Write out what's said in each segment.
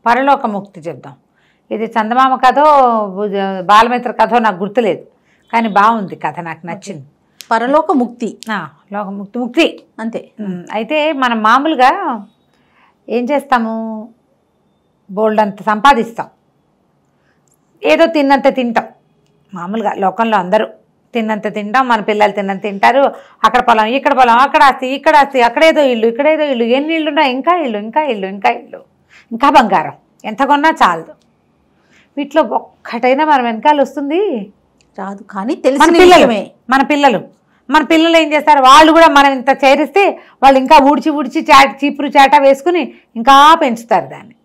పరలోకముక్తి చెప్దాం. ఇది చందమామ కథో బాలమిత్ర కథో నాకు గుర్తులేదు, కానీ బాగుంది కథ, నాకు నచ్చింది. పరలోకముక్తి, లోకముక్తి, ముక్తి అంతే. అయితే మనం మామూలుగా ఏం చేస్తాము, బోల్డ్ అంత సంపాదిస్తాం, ఏదో తిన్నంత తింటాం. మామూలుగా లోకంలో అందరూ తిన్నంత తింటాం, మన పిల్లలు తిన్నంత తింటారు. అక్కడ పొలం, ఇక్కడ పొలం, అక్కడ ఆస్తి, ఇక్కడ ఆస్తి, అక్కడేదో ఇల్లు, ఇక్కడేదో ఇల్లు, ఎన్ని ఇల్లున్నా ఇంకా ఇల్లు, ఇంకా ఇల్లు, ఇంకా ఇల్లు, ఇంకా బంగారం, ఎంత కొన్నా చాలదు. వీటిలో ఒక్కటైనా మన వెనకాల వస్తుంది రాదు. కానీ తెలిసిన మన పిల్లలు ఏం చేస్తారు, వాళ్ళు కూడా మనం ఇంత చేరిస్తే వాళ్ళు ఇంకా ఊడ్చి చీపురు చాట వేసుకుని ఇంకా పెంచుతారు దాన్ని.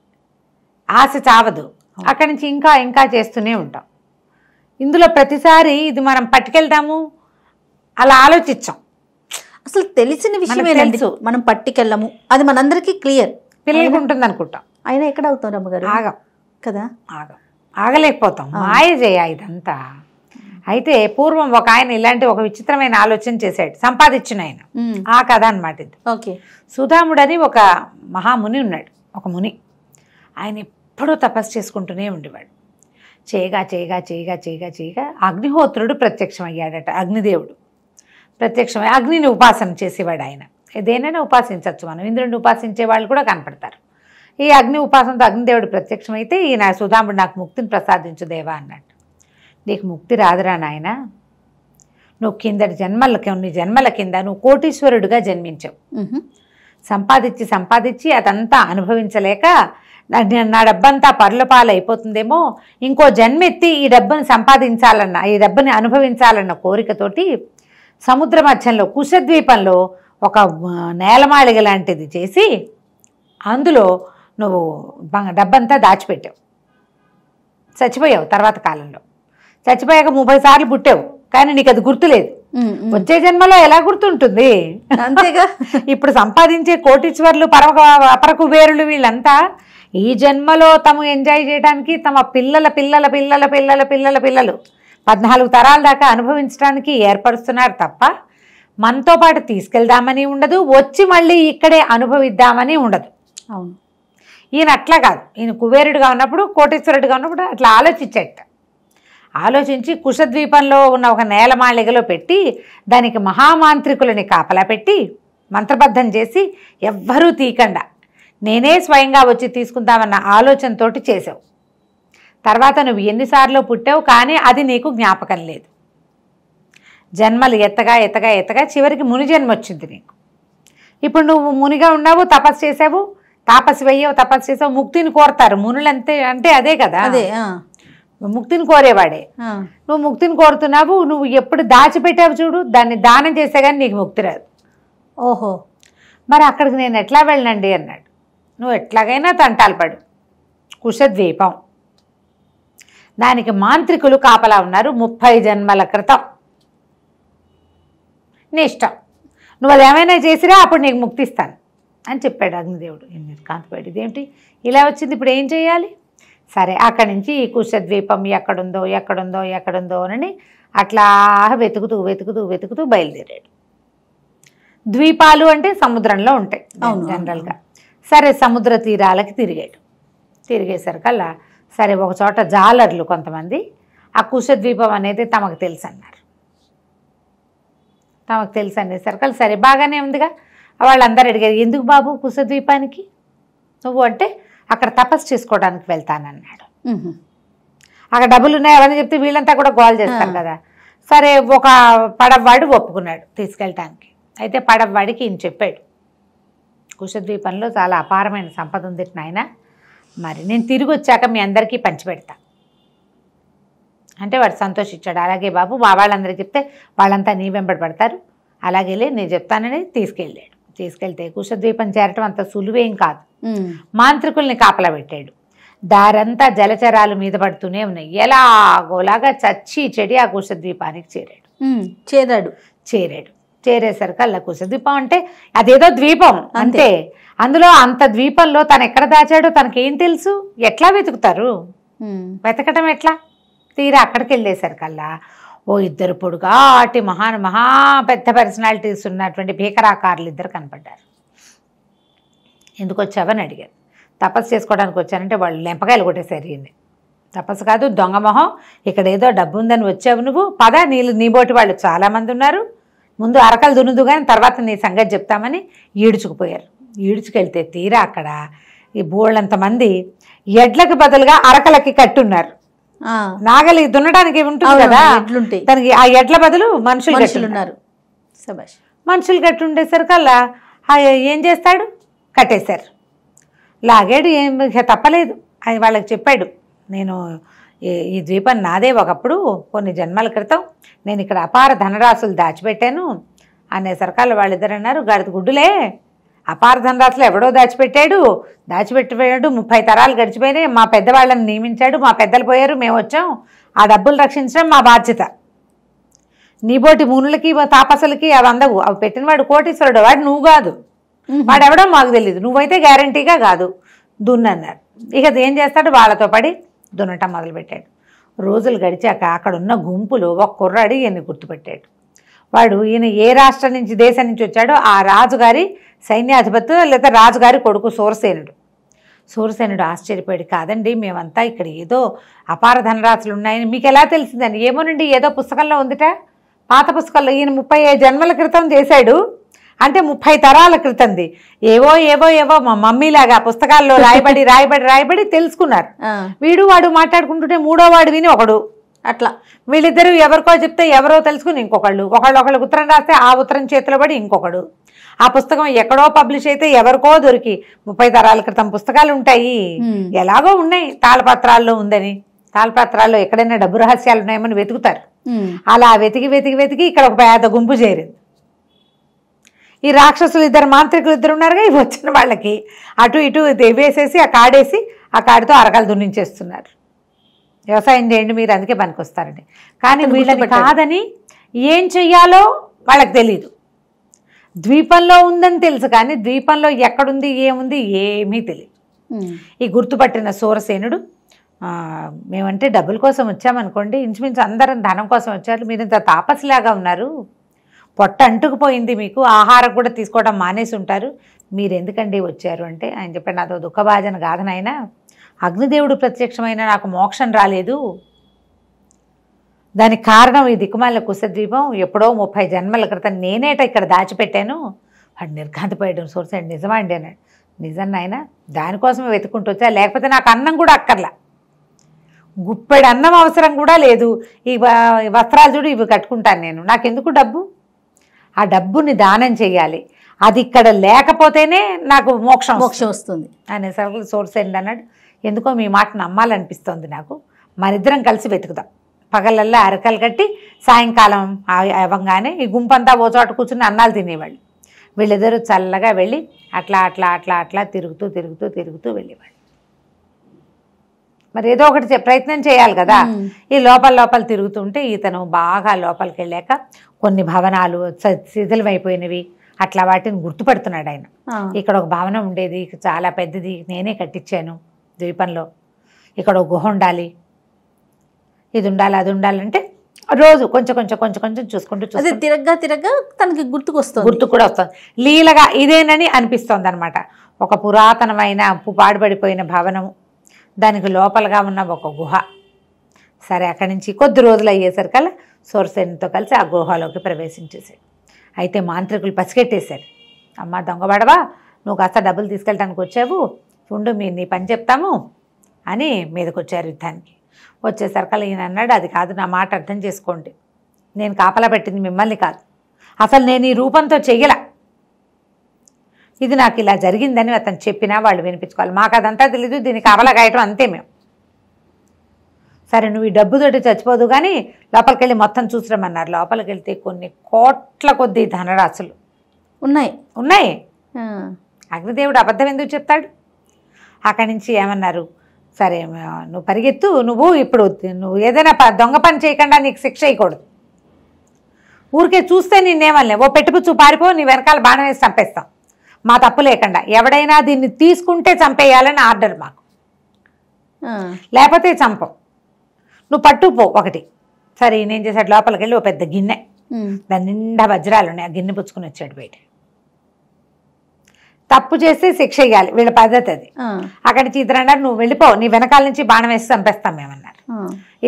ఆశ చావదు, అక్కడి నుంచి ఇంకా ఇంకా చేస్తూనే ఉంటాం. ఇందులో ప్రతిసారి ఇది మనం పట్టుకెళ్తాము, అలా ఆలోచించాం. అసలు తెలిసిన విషయమే తెలుసు, మనం పట్టుకెళ్ళము, అది మనందరికీ క్లియర్. పిల్లలకి ఉంటుంది అనుకుంటాం, అయినా ఎక్కడ అవుతాం రమ్మగారు, ఆగం కదా, ఆగలేకపోతాం. మాయ చేయ ఇదంతా. అయితే పూర్వం ఒక ఆయన ఇలాంటి ఒక విచిత్రమైన ఆలోచన చేశాడు, సంపాదించిన ఆయన. ఆ కథ అనమాట ఇది. ఓకే. సుధాముడు అని ఒక మహాముని ఉన్నాడు, ఒక ముని. ఆయన ఎప్పుడూ తపస్సు చేసుకుంటూనే ఉండేవాడు. చేయగా అగ్నిహోత్రుడు ప్రత్యక్షమయ్యాడట. అగ్నిదేవుడు ప్రత్యక్షమై అగ్నిని ఉపాసన చేసేవాడు ఆయన. దేనైనా ఉపాసించవచ్చు మనం, ఇంద్రుడిని ఉపాసించే వాళ్ళు కూడా కనపడతారు. ఈ అగ్ని ఉపాసనతో అగ్నిదేవుడు ప్రత్యక్షమైతే ఈయన సుధాముడు నాకు ముక్తిని ప్రసాదించు దేవా అన్నట్టు. నీకు ముక్తి రాదురా నాయన, నువ్వు కొన్ని జన్మల కింద నువ్వు కోటీశ్వరుడుగా జన్మించావు. సంపాదించి అదంతా అనుభవించలేక నా డబ్బంతా పరులపాలు అయిపోతుందేమో, ఇంకో జన్మెత్తి ఈ డబ్బుని అనుభవించాలన్న కోరికతోటి సముద్ర మధ్యంలో కుశద్వీపంలో ఒక నేలమాళిగ లాంటిది చేసి అందులో నువ్వు డబ్బంతా దాచిపెట్టావు. చచ్చిపోయావు. తర్వాత కాలంలో చచ్చిపోయాక 30 సార్లు పుట్టావు, కానీ నీకు అది గుర్తులేదు. వచ్చే జన్మలో ఎలా గుర్తుంటుంది? అంతేగా. ఇప్పుడు సంపాదించే కోటీశ్వర్లు, అపర కుబేరులు వీళ్ళంతా ఈ జన్మలో తమ ఎంజాయ్ చేయడానికి తమ పిల్లల 14 తరాల దాకా అనుభవించడానికి ఏర్పరుస్తున్నారు తప్ప మనతో పాటు తీసుకెళ్దామని ఉండదు, వచ్చి మళ్ళీ ఇక్కడే అనుభవిద్దామని ఉండదు. అవును. ఈయన అట్లా కాదు. ఈయన కుబేరుడిగా ఉన్నప్పుడు, కోటీశ్వరుడిగా ఉన్నప్పుడు అట్లా ఆలోచించి కుశద్వీపంలో ఉన్న ఒక నేలమాళిగలో పెట్టి దానికి మహామాంత్రికులని కాపలా పెట్టి మంత్రబద్ధం చేసి ఎవ్వరూ తీయకుండా నేనే స్వయంగా వచ్చి తీసుకుందామన్న ఆలోచనతోటి చేసావు. తర్వాత నువ్వు ఎన్నిసార్లు పుట్టావు, కానీ అది నీకు జ్ఞాపకం లేదు. జన్మలు ఎత్తగా చివరికి ముని జన్మ వచ్చింది నీకు. ఇప్పుడు నువ్వు మునిగా ఉన్నావు, తపస్సు చేసావు, తపస్సు చేసావు, ముక్తిని కోరతారు మునులు. అంటే అదే కదా, అదే ముక్తిని కోరేవాడే. నువ్వు ముక్తిని కోరుతున్నావు, నువ్వు ఎప్పుడు దాచిపెట్టావు చూడు, దాన్ని దానం చేసే కానీ నీకు ముక్తి రాదు. ఓహో, మరి అక్కడికి నేను ఎట్లా వెళ్ళనండి అన్నాడు. నువ్వు ఎట్లాగైనా తంటాలు పడు. కుశద్వీపం, దానికి మాంత్రికులు కాపలా ఉన్నారు 30 జన్మల క్రితం. నీ ఇష్టం, నువ్వు అది ఏమైనా చేసిరా అప్పుడు నీకు ముక్తిస్తాను అని చెప్పాడు అగ్నిదేవుడు. కాంతిపాడు ఇదేమిటి ఇలా వచ్చింది, ఇప్పుడు ఏం చేయాలి? సరే, అక్కడి నుంచి ఈ కుశద్వీపం ఎక్కడుందో అని అట్లా వెతుకుతూ బయలుదేరాడు. ద్వీపాలు అంటే సముద్రంలో ఉంటాయి జనరల్గా. సరే, సముద్ర తీరాలకి తిరిగేసరికల్లా సరే ఒక చోట జాలర్లు కొంతమంది ఆ కుశద్వీపం అనేది తమకు తెలుసు అనేసరికల్లా సరే బాగానే ఉందిగా. వాళ్ళందరూ అడిగారు, ఎందుకు బాబు కుశద్వీపానికి నువ్వు అంటే, అక్కడ తపస్సు చేసుకోవడానికి వెళ్తానన్నాడు. అక్కడ డబ్బులు ఉన్నాయి అవన్నీ చెప్తే వీళ్ళంతా కూడా గోల్ చేస్తారు కదా. సరే, ఒక పడవవాడు ఒప్పుకున్నాడు తీసుకెళ్ళటానికి. అయితే పడవవాడికి ఈయన చెప్పాడు, కుశద్వీపంలో చాలా అపారమైన సంపద ఉంది నాయన, మరి నేను తిరిగి వచ్చాక మీ అందరికీ పంచిపెడతా అంటే వాడు సంతోషించాడు. అలాగే బాబు, మా వాళ్ళందరికీ చెప్తే వాళ్ళంతా నీ వెంబడి పడతారు, అలాగేలే నేను చెప్తానని తీసుకెళ్తే కుశద్వీపం చేరటం అంత సులువేం కాదు. మాంత్రికుల్ని కాపలా పెట్టాడు. దారంతా జలచరాలు మీద పడుతూనే ఉన్నాయి. ఎలాగోలాగా చచ్చి చెడి ఆ కుశద్వీపానికి చేరాడు. చేరేసరికి కుశద్వీపం అంటే అదేదో ద్వీపం అంతే. అందులో అంత ద్వీపంలో తను ఎక్కడ దాచాడో తనకేం తెలుసు? ఎట్లా వెతుకుతారు? వెతకటం ఎట్లా? తీరా అక్కడికి వెళ్ళేసరికల్లా ఓ ఇద్దరు పొడుగాటి మహా పెద్ద పర్సనాలిటీస్ ఉన్నటువంటి భీకరాకారులు ఇద్దరు కనపడ్డారు. ఎందుకు వచ్చావని అడిగారు. తపస్సు చేసుకోవడానికి వచ్చానంటే వాళ్ళు లెంపకాయలు కొట్టేశారు ఈయన్ని. తపస్సు కాదు, దొంగ మొహం, ఇక్కడ ఏదో డబ్బు ఉందని వచ్చావు నువ్వు, పద నీబోటి వాళ్ళు చాలామంది ఉన్నారు, ముందు అరకలు దున్నుదు కానీ తర్వాత నీ సంగతి చెప్తామని ఈడ్చుకుపోయారు. ఈడ్చుకెళ్తే తీరా అక్కడ ఈ బోళ్ళంతమంది ఎడ్లకు బదులుగా అరకలకి కట్టున్నారు. నాగలి దున్నడానికి ఉంటుంది కదా, దానికి ఆ ఎడ్ల బదులు మనుషులు ఉన్నారు. మనుషులు కట్టి ఉండేసరికల్లా ఏం చేస్తాడు, కట్టేశారు. లాగాడు, ఏం తప్పలేదు. ఆయన వాళ్ళకి చెప్పాడు, నేను ఈ ద్వీపం నాదే ఒకప్పుడు కొన్ని జన్మల క్రితం, నేను ఇక్కడ అపార ధనరాశులు దాచిపెట్టాను అనేసరికల్లా వాళ్ళిద్దరు అన్నారు, గడిత గుడ్డులే, అపార ధనరాశులు ఎవడో దాచిపెట్టాడు 30 తరాలు గడిచిపోయినాయి, మా పెద్దవాళ్ళని నియమించాడు, మా పెద్దలు పోయారు, మేము వచ్చాం, ఆ డబ్బులు రక్షించడం మా బాధ్యత. నీబోటి మునులకి తాపసులకి అవి అందవు, అవి పెట్టినవాడు కోటీశ్వరుడు, వాడు నువ్వు కాదు, వాడెవడో మాకు తెలియదు, నువ్వైతే గ్యారంటీగా కాదు దున్నన్నారు. ఇక ఏం చేస్తాడు, వాళ్ళతో పడి దున్నటం మొదలుపెట్టాడు. రోజులు గడిచాక అక్కడ ఉన్న గుంపులు ఒక కుర్రాడు ఈయన్ని గుర్తుపెట్టాడు. వాడు ఈయన ఏ రాష్ట్రం నుంచి దేశం నుంచి వచ్చాడో ఆ రాజుగారి సైన్యాధిపతి లేదా రాజుగారి కొడుకు సూరసేనుడు. సూరసేనుడు ఆశ్చర్యపోయాడు, కాదండి మేమంతా ఇక్కడ ఏదో అపార ధనరాశులు ఉన్నాయని మీకు ఎలా తెలిసిందని. ఏమోనండి ఏదో పుస్తకంలో ఉందిట, పాత పుస్తకంలో, ఈయన 35 జన్మల క్రితం చేశాడు అంటే 30 తరాల క్రితంది, ఏవో ఏవో ఏవో మా మమ్మీలాగా పుస్తకాల్లో రాయబడి రాయబడి రాయబడి తెలుసుకున్నారు. వీడు వాడు మాట్లాడుకుంటుంటే మూడో వాడు విని ఒకడు, అట్లా వీళ్ళిద్దరూ ఎవరికో చెప్తే ఎవరో తెలుసుకుని ఒకళ్ళకి ఉత్తరం రాస్తే ఆ ఉత్తరం చేతిలో పడి ఇంకొకడు, ఆ పుస్తకం ఎక్కడో పబ్లిష్ అయితే ఎవరికో దొరికి 30 తరాల క్రితం పుస్తకాలు ఉంటాయి, ఎలాగో ఉన్నాయి, తాళపత్రాల్లో ఉందని, తాళపత్రాల్లో ఎక్కడైనా డబ్బు రహస్యాలు ఉన్నాయేమని వెతుకుతారు. అలా వెతికి వెతికి వెతికి ఇక్కడ ఒక పెద్ద గుంపు చేరింది. ఈ రాక్షసులు ఇద్దరు మాంత్రికులు ఇద్దరు ఉన్నారుగా, ఇవి వచ్చిన వాళ్ళకి అటు ఇటు వేసేసి ఆ కాడేసి ఆ కాడితో అరకాలు దున్నించేస్తున్నారు. వ్యవసాయం చేయండి మీరు, అందుకే పనికొస్తారండి. కానీ వీళ్ళని కాదని ఏం చెయ్యాలో వాళ్ళకి తెలీదు. ద్వీపంలో ఉందని తెలుసు కానీ ద్వీపంలో ఎక్కడుంది ఏముంది ఏమీ తెలియదు. ఈ గుర్తుపట్టిన సూరసేనుడు, మేమంటే డబ్బుల కోసం వచ్చామనుకోండి, ఇంచుమించు అందరం ధనం కోసం వచ్చారు, మీరు ఇంత తాపసిలాగా ఉన్నారు, పొట్ట అంటుకుపోయింది, మీకు ఆహారం కూడా తీసుకోవడం మానేసి ఉంటారు, మీరు ఎందుకండి వచ్చారు అంటే ఆయన చెప్పాడు, నాతో దుఃఖభాజన గాథనైనా అగ్నిదేవుడు ప్రత్యక్షమైన నాకు మోక్షం రాలేదు, దానికి కారణం ఈ దిక్కుమాల కుశద్వీపం, ఎప్పుడో 30 జన్మల క్రితం నేనేట ఇక్కడ దాచిపెట్టాను. వాడు నిర్ఘాంతపోయాడు. సూరసేనుడు నిజమా అండి అన్నాడు. నిజం నాయన, దానికోసమే వెతుక్కుంటూ వచ్చా, లేకపోతే నాకు అన్నం కూడా అక్కర్లా, గుప్పెడు అన్నం అవసరం కూడా లేదు, ఈ వస్త్రాలు చూడు ఇవి కట్టుకుంటాను నేను, నాకెందుకు డబ్బు, ఆ డబ్బుని దానం చెయ్యాలి, అది ఇక్కడ లేకపోతేనే నాకు మోక్షం వస్తుంది అనేసరికి సూరసేనుడు అన్నాడు, ఎందుకో మీ మాట నమ్మాలనిపిస్తోంది నాకు, మరిద్దరం కలిసి వెతుకుదాం. పగలల్లా అరకలు కట్టి సాయంకాలం అవ్వగానే ఈ గుంపంతా ఓ చోట కూర్చుని అన్నాలు తినేవాళ్ళు. వీళ్ళిద్దరూ చల్లగా వెళ్ళి అట్లా అట్లా అట్లా అట్లా తిరుగుతూ తిరుగుతూ తిరుగుతూ వెళ్ళేవాళ్ళు. మరి ఏదో ఒకటి ప్రయత్నం చేయాలి కదా. ఈ లోపల తిరుగుతుంటే ఇతను బాగా లోపలికి వెళ్ళాక కొన్ని భవనాలు శిథిలమైపోయినవి అట్లా వాటిని గుర్తుపడుతున్నాడు ఆయన. ఇక్కడ ఒక భవనం ఉండేది, చాలా పెద్దది, నేనే కట్టించాను ద్వీపంలో, ఇక్కడ ఒక గుహ ఉండాలి, ఇది ఉండాలి, అది ఉండాలంటే రోజు కొంచెం కొంచెం కొంచెం కొంచెం చూసుకుంటూ తిరగ్గా తిరగ్గా తనకి గుర్తు కూడా వస్తుంది. లీలగా ఇదేనని అనిపిస్తుంది అనమాట. ఒక పురాతనమైన పాడుపడిపోయిన భవనము, దానికి లోపలగా ఉన్న ఒక గుహ. సరే అక్కడి నుంచి కొద్ది రోజులు అయ్యేసరికల్లా సూరసేనుతో కలిసి ఆ గుహలోకి ప్రవేశించేసాడు. అయితే మాంత్రికులు పసిగట్టేశారు, అమ్మ దొంగబడవా, నువ్వు కాస్త డబ్బులు తీసుకెళ్ళడానికి వచ్చావు, ఉండు నీ పని చెప్తాము అని మీదకి వచ్చారు యుద్ధానికి. వచ్చేసరికల్లా ఈయన అన్నాడు, అది కాదు, నా మాట అర్థం చేసుకోండి, నేను కాపలా పెట్టింది మిమ్మల్ని కాదు, అసలు నేను ఈ రూపంతో చెయ్యలా, ఇది నాకు ఇలా జరిగిందని అతను చెప్పినా వాళ్ళు వినిపించుకోవాలి, మాకు అదంతా తెలీదు, దీన్ని కాపలా కాయటం అంతే మేము. సరే నువ్వు ఈ డబ్బుతోటి చచ్చిపోదు కానీ లోపలికి వెళ్ళి మొత్తం చూసిరమ్మన్నారు. లోపలికి వెళ్తే కొన్ని కోట్ల కొద్ది ధనరాశులు ఉన్నాయి. అగ్నిదేవుడు అబద్ధం ఎందుకు చెప్తాడు? అక్కడి నుంచి ఏమన్నారు, సరే నువ్వు పరిగెత్తు, నువ్వు ఏదైనా దొంగ పని చేయకుండా నీకు శిక్ష వేయకూడదు, ఊరికే చూస్తే నిన్నేమలే, ఓ పెట్టుపుచ్చు పారిపో, నీ వెనకాల బాణం వేసి చంపేస్తాం, మా తప్పు లేకుండా, ఎవడైనా దీన్ని తీసుకుంటే చంపేయాలని ఆర్డర్ మాకు, లేకపోతే చంపం, నువ్వు పట్టుపో ఒకటి. సరే నేను చేశాడు, లోపలికి వెళ్ళి ఓ పెద్ద గిన్నె, దాని నిండా వజ్రాలు ఉన్నాయి, ఆ గిన్నె పుచ్చుకుని వచ్చాడు బయట. తప్పు చేస్తే శిక్ష ఇవ్వాలి, వీళ్ళ పద్ధతి అది. అక్కడి నుంచి ఇద్దరు అన్నారు నువ్వు వెళ్ళిపో, నీ వెనకాల నుంచి బాణం వేసి చంపేస్తాం మేమన్నారు.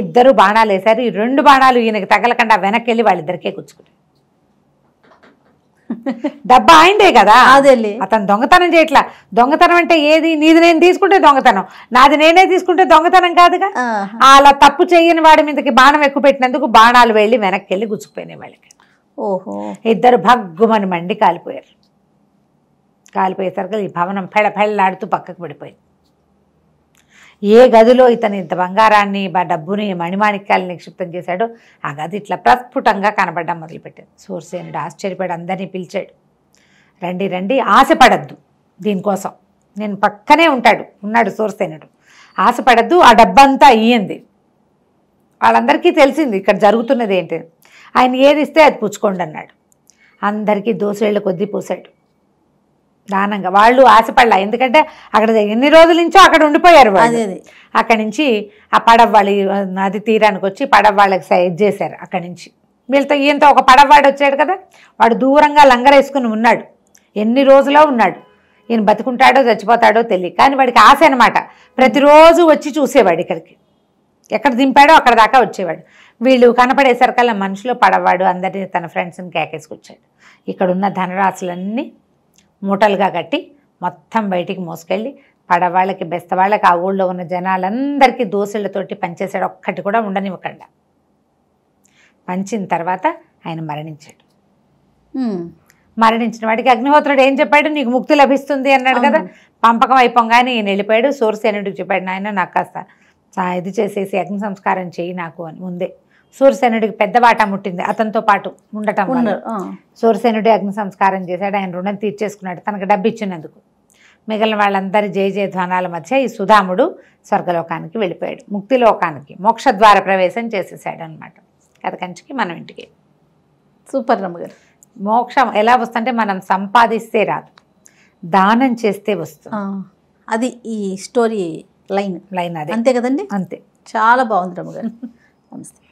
ఇద్దరు బాణాలు వేశారు. ఈ 2 బాణాలు ఈయనకి తగలకుండా వెనక్కి వెళ్ళి వాళ్ళిద్దరికే కూర్చుకున్నారు. డబ్బా ఆయనదే కదా, అతను దొంగతనం చేయట్లా. దొంగతనం అంటే ఏది, నీది నేను తీసుకుంటే దొంగతనం, నాది నేనే తీసుకుంటే దొంగతనం కాదుగా. అలా తప్పు చేయని వాడి మీదకి బాణం ఎక్కువ పెట్టినందుకు బాణాలు వెళ్ళి వెనక్కి వెళ్ళి గుచ్చుకుపోయినాయి వాళ్ళకి. ఓహో. ఇద్దరు భగ్గుమని మండి కాలిపోయారు. కాలిపోయేసరికి ఈ భవనం పెళ్ళలాడుతూ పక్కకు పడిపోయింది. ఏ గదిలో ఇతను ఇంత బంగారాన్ని డబ్బుని మణిమాణిక్యాలను నిక్షిప్తం చేశాడో ఆ గది ఇట్లా ప్రస్ఫుటంగా కనబడడం మొదలుపెట్టింది. సూర్యసేనుడు ఆశ్చర్యపడి అందరినీ పిలిచాడు. రండి రండి, ఆశపడద్దు, దీనికోసం నేను పక్కనే ఉన్నాడు సూర్యసేనుడు. ఆశపడద్దు, ఆ డబ్బంతా ఇయ్యింది. వాళ్ళందరికీ తెలిసింది ఇక్కడ జరుగుతున్నది ఏంటి. ఆయన ఏది ఇస్తే అది పుచ్చుకోండి అన్నాడు. అందరికీ దోసేళ్ల కొద్దీ పూసాడు దానంగా. వాళ్ళు ఆశపడలా, ఎందుకంటే అక్కడ ఎన్ని రోజుల నుంచో అక్కడ ఉండిపోయారు వాళ్ళు. అక్కడి నుంచి ఆ పడవ వాళ్ళు నది తీరానికి వచ్చి పడవ వాళ్ళకి సైజ్ చేశారు. అక్కడి నుంచి వీళ్ళతో ఈయంతో ఒక పడవవాడు వచ్చాడు కదా, వాడు దూరంగా లంగరేసుకుని ఉన్నాడు. ఎన్ని రోజులో ఉన్నాడు. ఈయన బతుకుంటాడో చచ్చిపోతాడో తెలియదు, కానీ వాడికి ఆశ అనమాట. ప్రతిరోజు వచ్చి చూసేవాడు ఇక్కడికి, ఎక్కడ దింపాడో అక్కడ దాకా వచ్చేవాడు. వీళ్ళు కనపడేసరికల్లా మనుషులు పడవాడు అందరినీ తన ఫ్రెండ్స్ని కేకేసుకొచ్చాడు. ఇక్కడున్న ధనరాశులన్నీ మూటలుగా కట్టి మొత్తం బయటికి మోసుకెళ్ళి పడవాళ్ళకి బెస్తవాళ్ళకి ఆ ఊళ్ళో ఉన్న జనాలందరికీ దోశలతోటి పంచేశాడు. ఒక్కటి కూడా ఉండనివ్వకుండా పంచిన తర్వాత ఆయన మరణించాడు. మరణించిన వాడికి అగ్నిహోత్రుడు ఏం చెప్పాడు, నీకు ముక్తి లభిస్తుంది అన్నాడు కదా. పంపకం అయిపోగానే ఈయన వెళ్ళిపోయాడు. సూర్యసేనుడికి చెప్పాడు, నాయన నాకు కాస్త ఇది చేసేసి అగ్ని సంస్కారం చేయి నాకు అని. ముందే సూర్యసేనుడికి పెద్ద వాటా ముట్టింది అతనితో పాటు ఉండటం వల్ల. సూర్యసేనుడి అగ్ని సంస్కారం చేశాడు. ఆయన రుణం తీర్చేసుకున్నాడు తనకు డబ్బు ఇచ్చినందుకు. మిగిలిన వాళ్ళందరి జయ జయధ్వానాల మధ్య ఈ సుధాముడు స్వర్గలోకానికి వెళ్ళిపోయాడు. ముక్తిలోకానికి మోక్షద్వార ప్రవేశం చేసేసాడు అనమాట. కథ కంచికి మనం ఇంటికి. సూపర్ రమ్మగారు. మోక్షం ఎలా వస్తుంటే మనం సంపాదిస్తే రాదు, దానం చేస్తే వస్తుంది. అది ఈ స్టోరీ లైన్ అది అంతే కదండి. అంతే. చాలా బాగుంది రమ్మగారు. నమస్తే.